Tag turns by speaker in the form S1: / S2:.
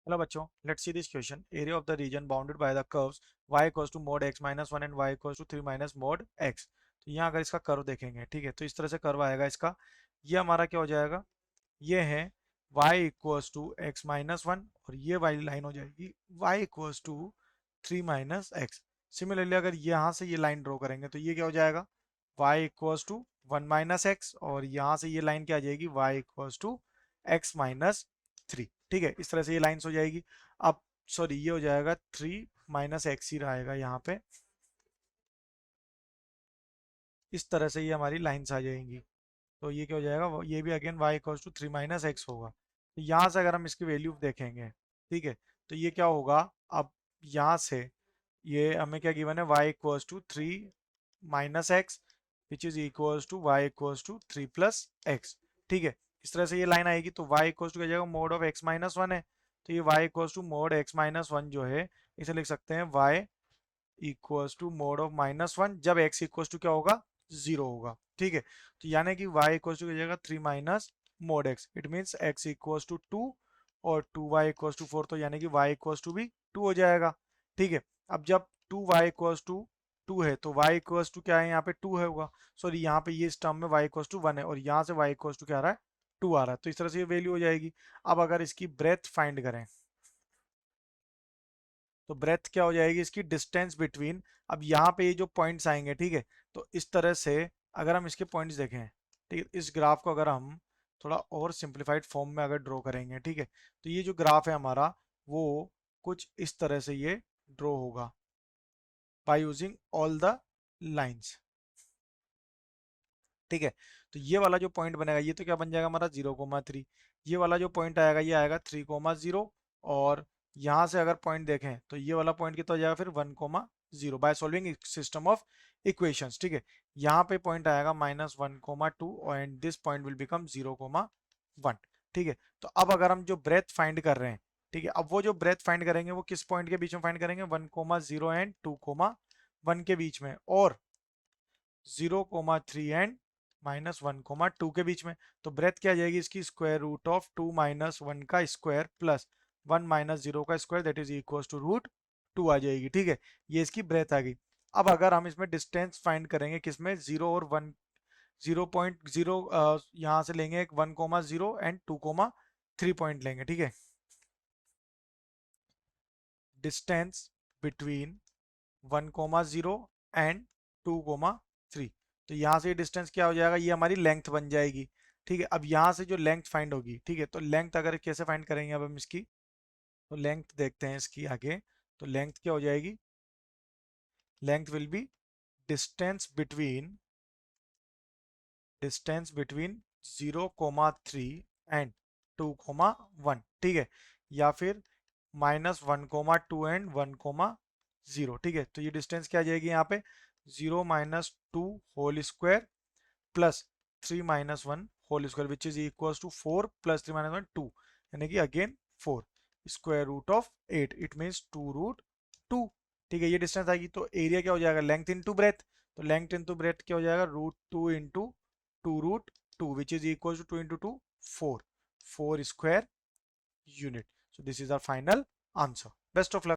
S1: Hello बच्चों, let's see this question. Area of the region bounded by the curves y equals to mod x minus 1 and y equals to 3 minus mod x। तो यहाँ अगर इसका curve देखेंगे, ठीक है, तो इस तरह से कर्व आएगा इसका। ये हमारा क्या हो जाएगा, ये है y equals to x minus 1 और ये वाली लाइन हो जाएगी y equals to 3 minus x। Similarly अगर यहाँ से ये लाइन ड्रॉ करेंगे तो ये क्या हो जाएगा, y equals to 1 minus x और यहाँ से ये लाइन क्या आ जाएगी, y equals to x minus 3। ठीक है, इस तरह से ये लाइन्स हो जाएगी। अब सॉरी, ये हो जाएगा 3 माइनस एक्स ही रहेगा यहाँ पे। इस तरह से ये हमारी लाइन्स आ जाएंगी। तो ये क्या हो जाएगा, ये भी again y equals to 3 minus x होगा। तो यहाँ से अगर हम इसकी वैल्यू देखेंगे, ठीक है, तो ये क्या होगा, अब यहाँ से ये हमें क्या गिवन है, y equals to 3 minus x which is equals to y equals to 3 plus x. ठीक है, इस तरह से ये लाइन आएगी तो y इक्वल्स टू क्या जाएगा, मोड ऑफ x माइनस 1 है, तो ये y equals to mod x minus 1 जो है इसे लिख सकते हैं y equals to mod of -1 जब x इक्वल्स टू क्या होगा, 0 होगा। ठीक है, तो यानी कि y इक्वल्स टू हो जाएगा 3 minus mod x, it means x equals to 2 और 2y इक्वल्स टू 4, तो यानी कि y इक्वल्स टू भी 2 हो जाएगा। ठीक है, अब जब 2y इक्वल्स टू 2 है तो y इक्वल्स टू क्या है, यहाँ पे 2 है होगा, सॉरी यहाँ पे ये इस टर्म में y इक्वल्स टू 1 है और यहाँ से y इक्वल्स टू क्या आ रहा है, 2 आ रहा है, तो इस तरह से ये वैल्यू हो जाएगी। अब अगर इसकी ब्रेथ फाइंड करें तो ब्रेथ क्या हो जाएगी इसकी, डिस्टेंस बिटवीन। अब यहाँ पे ये जो पॉइंट्स आएंगे, ठीक है, तो इस तरह से अगर हम इसके पॉइंट्स देखें, ठीक है, इस ग्राफ को अगर हम थोड़ा और सिंप्लीफाइड फॉर्म में अगर ड्रॉ करेंगे, ठीक है, तो ये जो ग्राफ है हमारा वो कुछ इस तरह से ये ड्रॉ होगा by using all the lines. ठीक है, तो ये वाला जो पॉइंट बनेगा ये तो क्या बन जाएगा हमारा 0,3। ये वाला जो पॉइंट आएगा ये आएगा 3,0 और यहाँ से अगर पॉइंट देखें तो ये वाला पॉइंट कितना हो जाएगा फिर 1,0 by solving system of equations. ठीक है, यहाँ पे पॉइंट आएगा -1,2 and this point will become 0,1। ठीक है, तो अब अगर हम जो ब्रेथ फाइंड कर रहे हैं, ठीक है, अब वो जो ब्रेथ फाइंड करेंगे वो किस पॉइंट के बीच में फाइंड करेंगे, 1,0 एंड 2,1 के बीच में और 0,3 एंड -1,2 के बीच में। तो ब्रेथ क्या आ जाएगी इसकी, स्क्वायर रूट ऑफ 2 माइनस 1 का स्क्वायर प्लस 1 माइनस 0 का square that is equal to √2 आ जाएगी। ठीक है, ये इसकी ब्रेथ आ गई। अब अगर हम इसमें डिस्टेंस फाइंड करेंगे किसमें, 0 और 1, 0,0 यहाँ से लेंगे एक 1,0 एंड 2,3 पॉइंट लेंगे। ठीक है, डिस्टेंस बिटवीन 1,0 एंड 2,3। तो यहाँ से डिस्टेंस क्या हो जाएगा, ये हमारी लेंथ बन जाएगी। ठीक है, अब यहाँ से जो लेंथ फाइंड होगी, ठीक है, तो लेंथ अगर कैसे फाइंड करेंगे अब हम इसकी, तो लेंथ देखते हैं इसकी आगे। तो लेंथ क्या हो जाएगी, length will be distance between 0,3 and 2,1। ठीक है, या फिर -1,2 एंड 1,0। ठीक है, तो ये डिस्टेंस क्या आ जाएगी यहाँ पे, 0 minus 2 whole square plus 3 minus 1 whole square which is equal to 4 plus 3 minus 1 2, यानी कि again 4 square root of 8, it means 2√2। ठीक है, ये डिस्टेंस आएगी तो एरिया क्या हो जाएगा, लेंथ इंटू ब्रेथ। तो लेंथ इंटू ब्रेथ क्या हो जाएगा, √2 into 2√2 which is equal to 2 into 2 4 4 square unit. So this is our final answer. Best of luck.